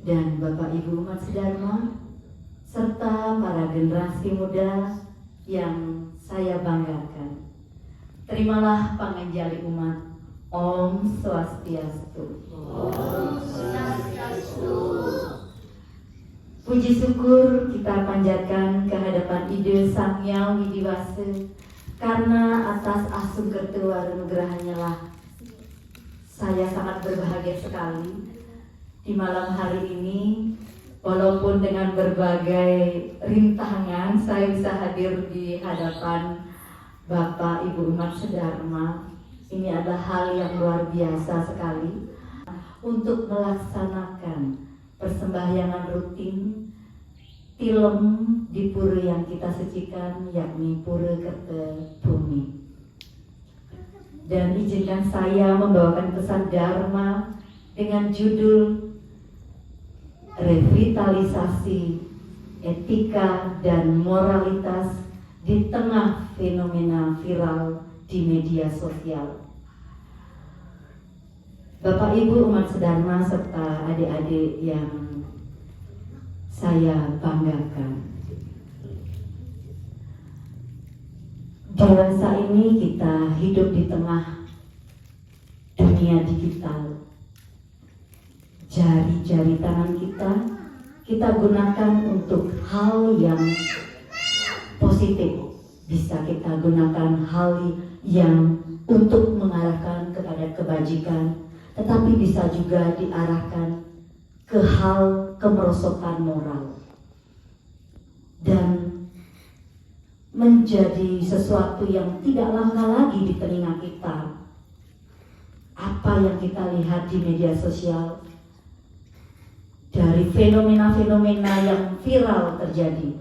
dan Bapak Ibu umat sedharma, serta para generasi muda yang saya banggakan. Terimalah panganjali umat. Om Swastiastu. Om Swastiastu. Puji syukur kita panjatkan kehadapan Ide Sang Hyang Widiwasa, karena atas asung kertuwaru nugrahannya lah saya sangat berbahagia sekali di malam hari ini. Walaupun dengan berbagai rintangan saya bisa hadir di hadapan Bapak Ibu umat sedharma. Ini adalah hal yang luar biasa sekali untuk melaksanakan persembahyangan rutin tilem di pura yang kita sucikan, yakni Pura Kertebumi. Dan izinkan saya membawakan pesan Dharma dengan judul Revitalisasi Etika dan Moralitas di Tengah Fenomena Viral di Media Sosial. Bapak Ibu umat sedharma serta adik-adik yang saya banggakan, di masa ini kita hidup di tengah dunia digital. Jari-jari tangan kita gunakan untuk hal yang positif. Bisa kita gunakan hal yang untuk mengarahkan kepada kebajikan, tetapi bisa juga diarahkan ke hal kemerosotan moral dan menjadi sesuatu yang tidak langka lagi di telinga kita. Apa yang kita lihat di media sosial, dari fenomena-fenomena yang viral terjadi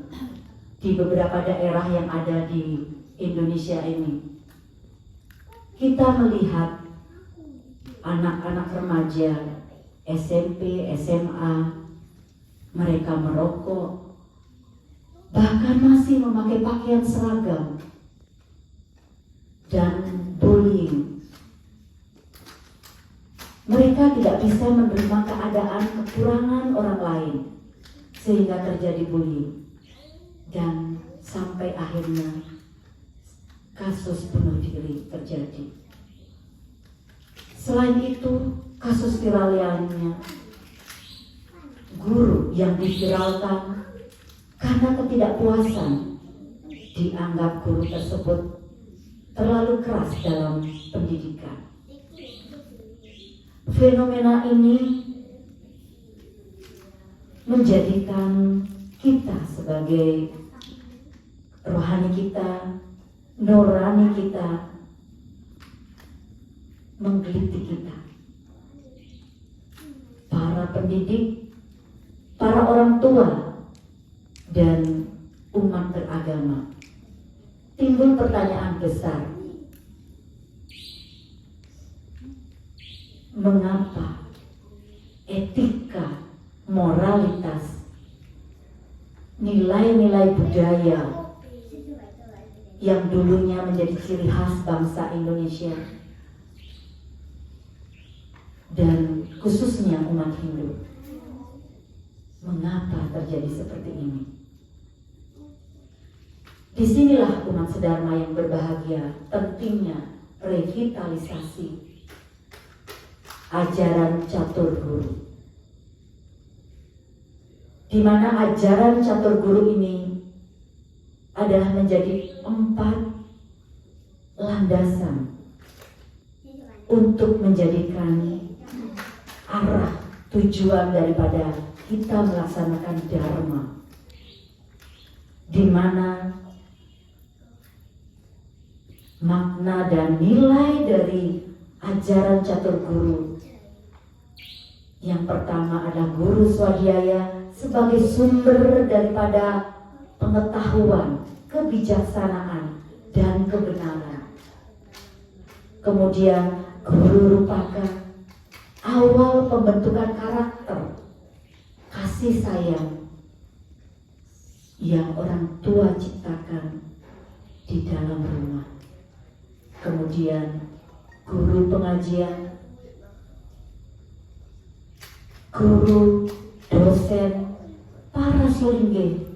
di beberapa daerah yang ada di Indonesia ini, kita melihat anak-anak remaja SMP, SMA, mereka merokok, bahkan masih memakai pakaian seragam, dan bullying. Mereka tidak bisa menerima keadaan kekurangan orang lain, sehingga terjadi bullying. Dan sampai akhirnya kasus bunuh diri terjadi. Selain itu, kasus viral lainnya, guru yang diviralkan karena ketidakpuasan, dianggap guru tersebut terlalu keras dalam pendidikan. Fenomena ini menjadikan kita sebagai rohani kita, nurani kita, menggelitik kita. Para pendidik, para orang tua, dan umat beragama, timbul pertanyaan besar. Mengapa etika, moralitas, nilai-nilai budaya yang dulunya menjadi ciri khas bangsa Indonesia dan khususnya umat Hindu, mengapa terjadi seperti ini? Disinilah umat sedharma yang berbahagia pentingnya revitalisasi ajaran catur guru, di mana ajaran catur guru ini adalah menjadi 4 landasan untuk menjadikan arah tujuan daripada kita melaksanakan dharma, di mana makna dan nilai dari ajaran catur guru yang pertama adalah guru swadhyaya sebagai sumber daripada pengetahuan, kebijaksanaan, dan kebenaran. Kemudian guru rupaka awal pembentukan karakter, kasih sayang yang orang tua ciptakan di dalam rumah. Kemudian guru pengajian, guru dosen, para sulingge,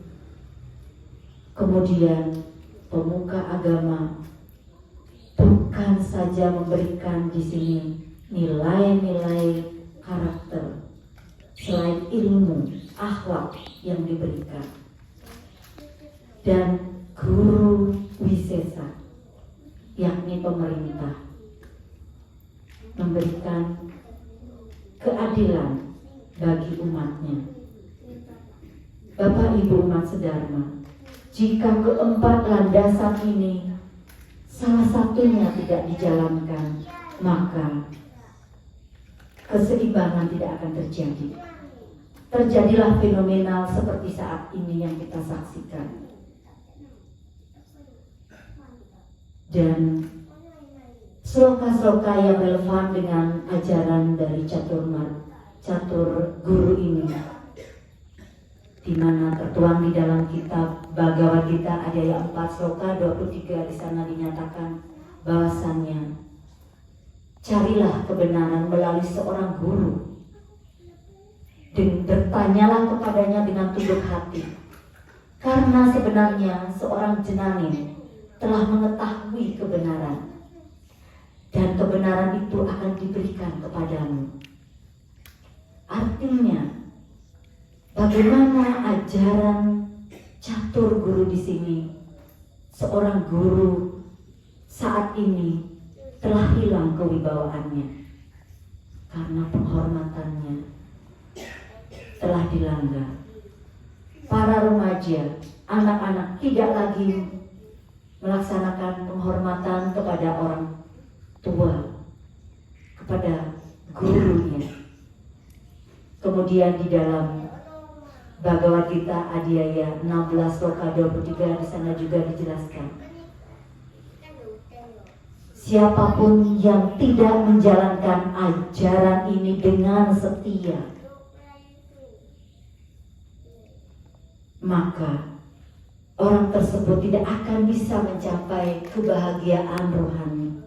kemudian pemuka agama, bukan saja memberikan di sini nilai-nilai karakter, selain ilmu, akhlak yang diberikan, dan guru wisesa, yakni pemerintah, memberikan keadilan bagi umatnya. Bapak Ibu umat sedharma, jika keempat landasan ini salah satunya tidak dijalankan, maka keseimbangan tidak akan terjadi. Terjadilah fenomenal seperti saat ini yang kita saksikan. Dan sloka-sloka yang relevan dengan ajaran dari catur guru ini, di mana tertuang di dalam kitab Bhagavad Gita Adhyaya 4 sloka 23, di sana dinyatakan bahwasannya carilah kebenaran melalui seorang guru dan bertanyalah kepadanya dengan tunduk hati, karena sebenarnya seorang jenanin telah mengetahui kebenaran, dan kebenaran itu akan diberikan kepadamu. Artinya, bagaimana ajaran catur guru di sini? Seorang guru saat ini telah hilang kewibawaannya karena penghormatannya telah dilanggar. Para remaja, anak-anak tidak lagi melaksanakan penghormatan kepada orang tua, kepada gurunya. Kemudian di dalam Bhagavad Gita Adhyaya 16 sloka 23, di sana juga dijelaskan, siapapun yang tidak menjalankan ajaran ini dengan setia, maka orang tersebut tidak akan bisa mencapai kebahagiaan rohani.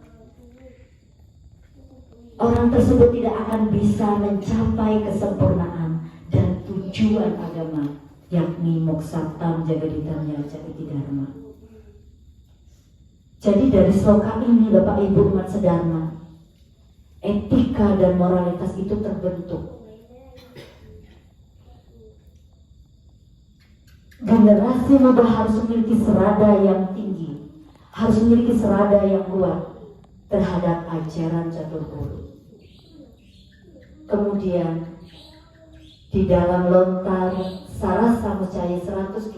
Orang tersebut tidak akan bisa mencapai kesempurnaan dan tujuan agama, yakni moksatam jagaditam jagati dharma. Jadi dari sloka ini, Bapak Ibu umat sedharma, etika dan moralitas itu terbentuk. Generasi muda harus memiliki serada yang tinggi, harus memiliki serada yang kuat terhadap ajaran catur guru. Kemudian di dalam lontar Sarasa Mucaya 122,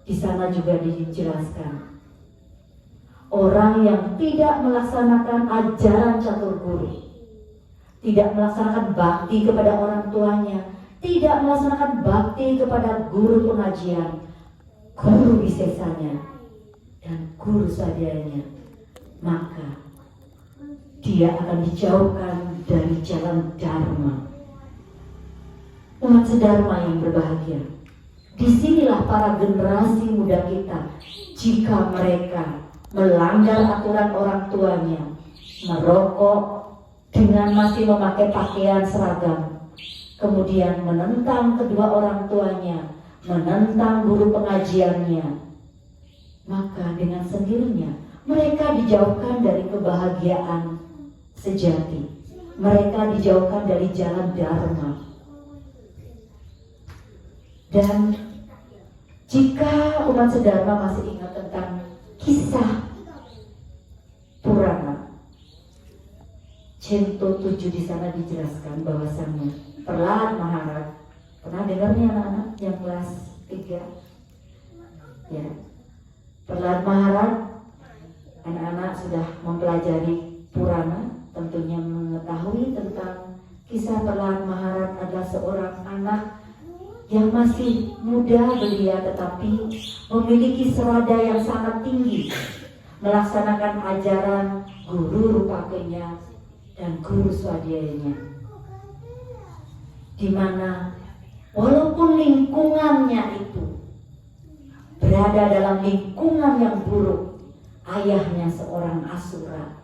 di sana juga dijelaskan, orang yang tidak melaksanakan ajaran catur guru, tidak melaksanakan bakti kepada orang tuanya, tidak melaksanakan bakti kepada guru pengajian, guru wisesanya, dan guru swadhyayanya, maka dia akan dijauhkan dari jalan dharma. Umat sedharma yang berbahagia, disinilah para generasi muda kita, jika mereka melanggar aturan orang tuanya, merokok dengan masih memakai pakaian seragam, kemudian menentang kedua orang tuanya, menentang guru pengajiannya, maka dengan sendirinya mereka dijauhkan dari kebahagiaan sejati. Mereka dijauhkan dari jalan dharma. Dan jika umat sedharma masih ingat tentang kisah Purana Cento 7, di sana dijelaskan bahwasannya Prahlad Maharaj, pernah dengarnya anak-anak yang kelas 3? Ya, Prahlad Maharaj, anak-anak sudah mempelajari Purana, tentunya mengetahui tentang kisah Prahlad Maharaj adalah seorang anak yang masih muda belia, tetapi memiliki serada yang sangat tinggi, melaksanakan ajaran guru rupakenya dan guru swadhyayanya, di mana walaupun lingkungannya itu berada dalam lingkungan yang buruk, ayahnya seorang asura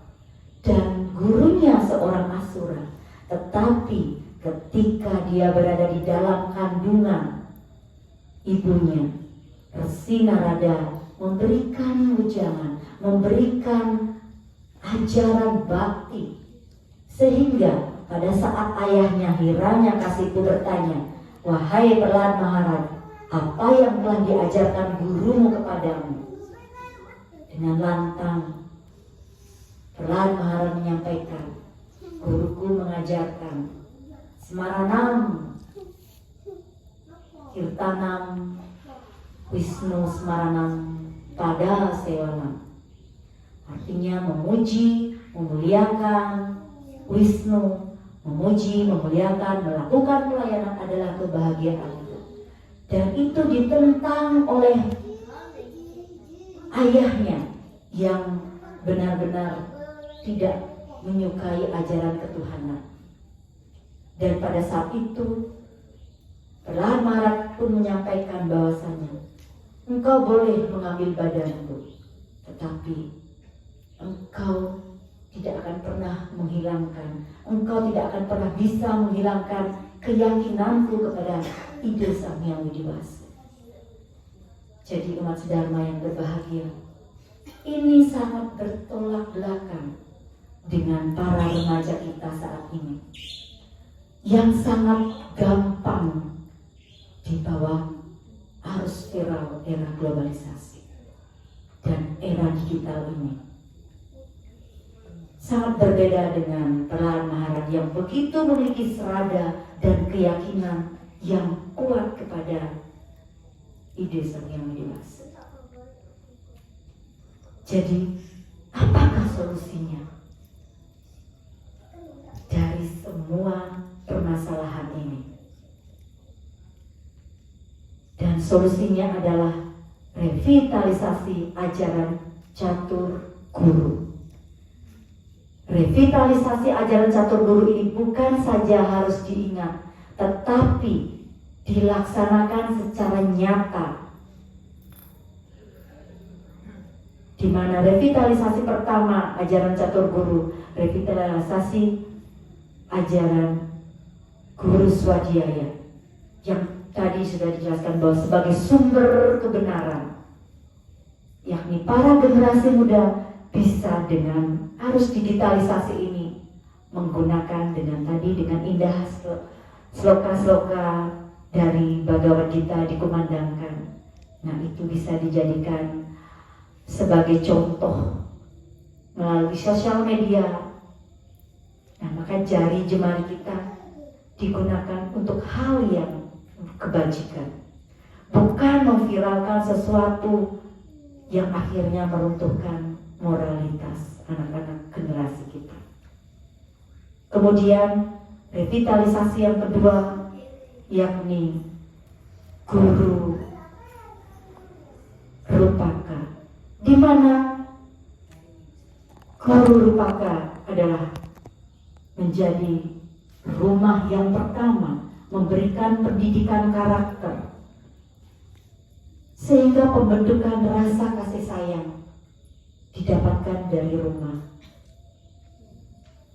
dan gurunya seorang asura, tetapi ketika dia berada di dalam kandungan ibunya, Resi Narada memberikan wejangan, memberikan ajaran bakti, sehingga pada saat ayahnya Hiranyakasipu bertanya, "Wahai Prahlad Maharaj, apa yang telah diajarkan gurumu kepadamu?" Dengan lantang Prahlad Maharaj menyampaikan, "Guruku mengajarkan Smaranam Kirtanam Wisnu Smaranam Pada Sewanam." Artinya memuji, memuliakan Wisnu, memuji, memuliakan, melakukan pelayanan adalah kebahagiaan. Dan itu ditentang oleh ayahnya yang benar-benar tidak menyukai ajaran ketuhanan. Dan pada saat itu Prahlad Maharaj pun menyampaikan bahwasanya, "Engkau boleh mengambil badanku, tetapi engkau tidak akan pernah menghilangkan, engkau tidak akan pernah bisa menghilangkan keyakinanku kepada ide Sang Hyang Widi-Wasa." Jadi umat sedharma yang berbahagia, ini sangat bertolak belakang dengan para remaja kita saat ini yang sangat gampang di bawah arus viral era globalisasi dan era digital ini. Sangat berbeda dengan Prahlad Maharaj yang begitu memiliki serada dan keyakinan yang kuat kepada ide Sang Hyang Widi-Wasa. Jadi, apakah solusinya dari semua permasalahan ini? Dan solusinya adalah revitalisasi ajaran catur guru. Revitalisasi ajaran catur guru ini bukan saja harus diingat, tetapi dilaksanakan secara nyata. Di mana revitalisasi pertama ajaran catur guru, revitalisasi ajaran guru swadhyaya yang tadi sudah dijelaskan bahwa sebagai sumber kebenaran, yakni para generasi muda bisa dengan arus digitalisasi ini menggunakan dengan indah sloka-sloka dari Bhagavad Gita dikumandangkan. Nah, itu bisa dijadikan sebagai contoh melalui sosial media. Nah, maka jari jemari kita digunakan untuk hal yang kebajikan, bukan memviralkan sesuatu yang akhirnya meruntuhkan moralitas anak-anak generasi kita. Kemudian revitalisasi yang kedua, yakni guru Rupaka, di mana guru Rupaka adalah menjadi rumah yang pertama memberikan pendidikan karakter, sehingga pembentukan rasa kasih sayang didapatkan dari rumah.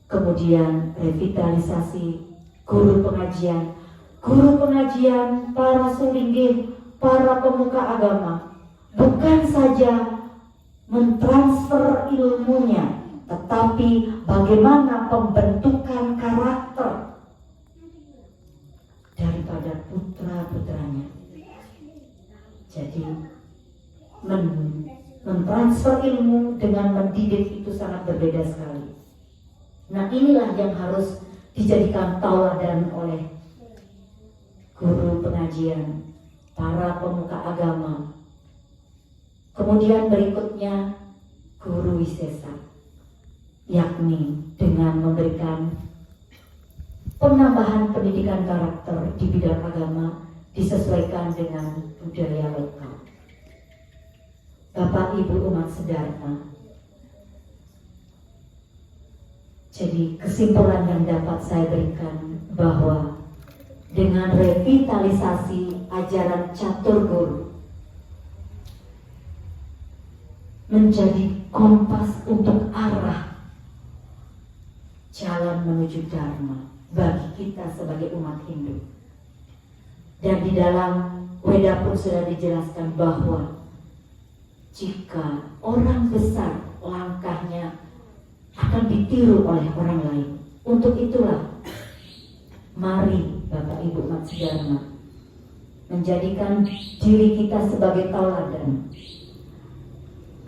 Kemudian revitalisasi guru pengajian para sulinggih, para pemuka agama, bukan saja mentransfer ilmunya, tetapi bagaimana pembentukan karakter daripada putra-putranya. Jadi mentransfer ilmu dengan mendidik itu sangat berbeda sekali. Nah, inilah yang harus dijadikan tauladan oleh guru pengajian, para pemuka agama. Kemudian berikutnya guru wisesa, yakni dengan memberikan penambahan pendidikan karakter di bidang agama disesuaikan dengan budaya lokal. Bapak Ibu umat sedharma, jadi kesimpulan yang dapat saya berikan bahwa dengan revitalisasi ajaran catur guru menjadi kompas untuk arah jalan menuju Dharma. bagi kita sebagai umat Hindu. Dan di dalam Weda pun sudah dijelaskan bahwa jika orang besar langkahnya akan ditiru oleh orang lain. Untuk itulah mari Bapak Ibu umat sedharma menjadikan diri kita sebagai tauladan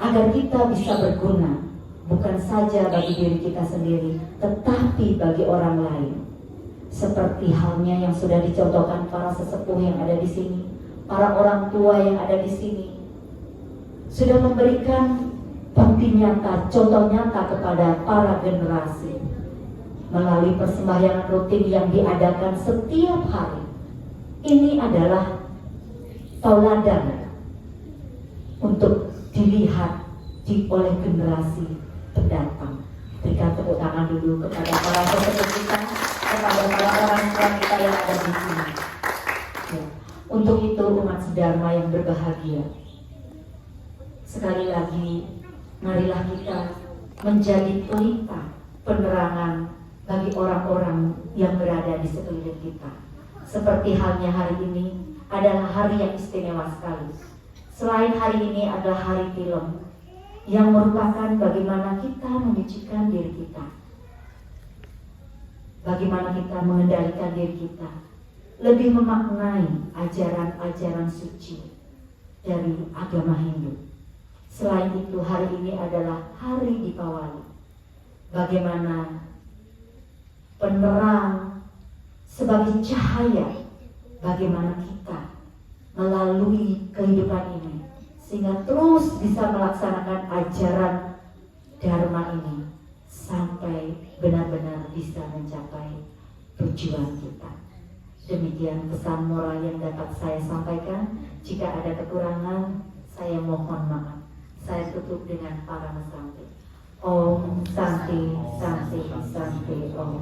agar kita bisa berguna bukan saja bagi diri kita sendiri tetapi bagi orang lain. Seperti halnya yang sudah dicontohkan para sesepuh yang ada di sini, para orang tua yang ada di sini sudah memberikan bukti nyata, contoh nyata kepada para generasi melalui persembahyangan rutin yang diadakan setiap hari. Ini adalah tauladan untuk dilihat oleh generasi pendatang. Berikan tepuk tangan dulu kepada para sesepuh kita, kepada para orang tua kita yang ada di sini. Ya. Untuk itu umat sedharma yang berbahagia, sekali lagi marilah kita menjadi pelita penerangan bagi orang-orang yang berada di sekeliling kita. Seperti halnya hari ini adalah hari yang istimewa sekali. Selain hari ini adalah hari film yang merupakan bagaimana kita menyucikan diri kita, bagaimana kita mengendalikan diri kita, lebih memaknai ajaran-ajaran suci dari agama Hindu. Selain itu hari ini adalah hari Dipawali, bagaimana penerang sebagai cahaya, bagaimana kita melalui kehidupan ini sehingga terus bisa melaksanakan ajaran Dharma ini sampai benar-benar bisa mencapai tujuan kita. Demikian pesan moral yang dapat saya sampaikan. Jika ada kekurangan, saya mohon maaf. Saya tutup dengan Paramasanti. Om Santi Santi Santi Om.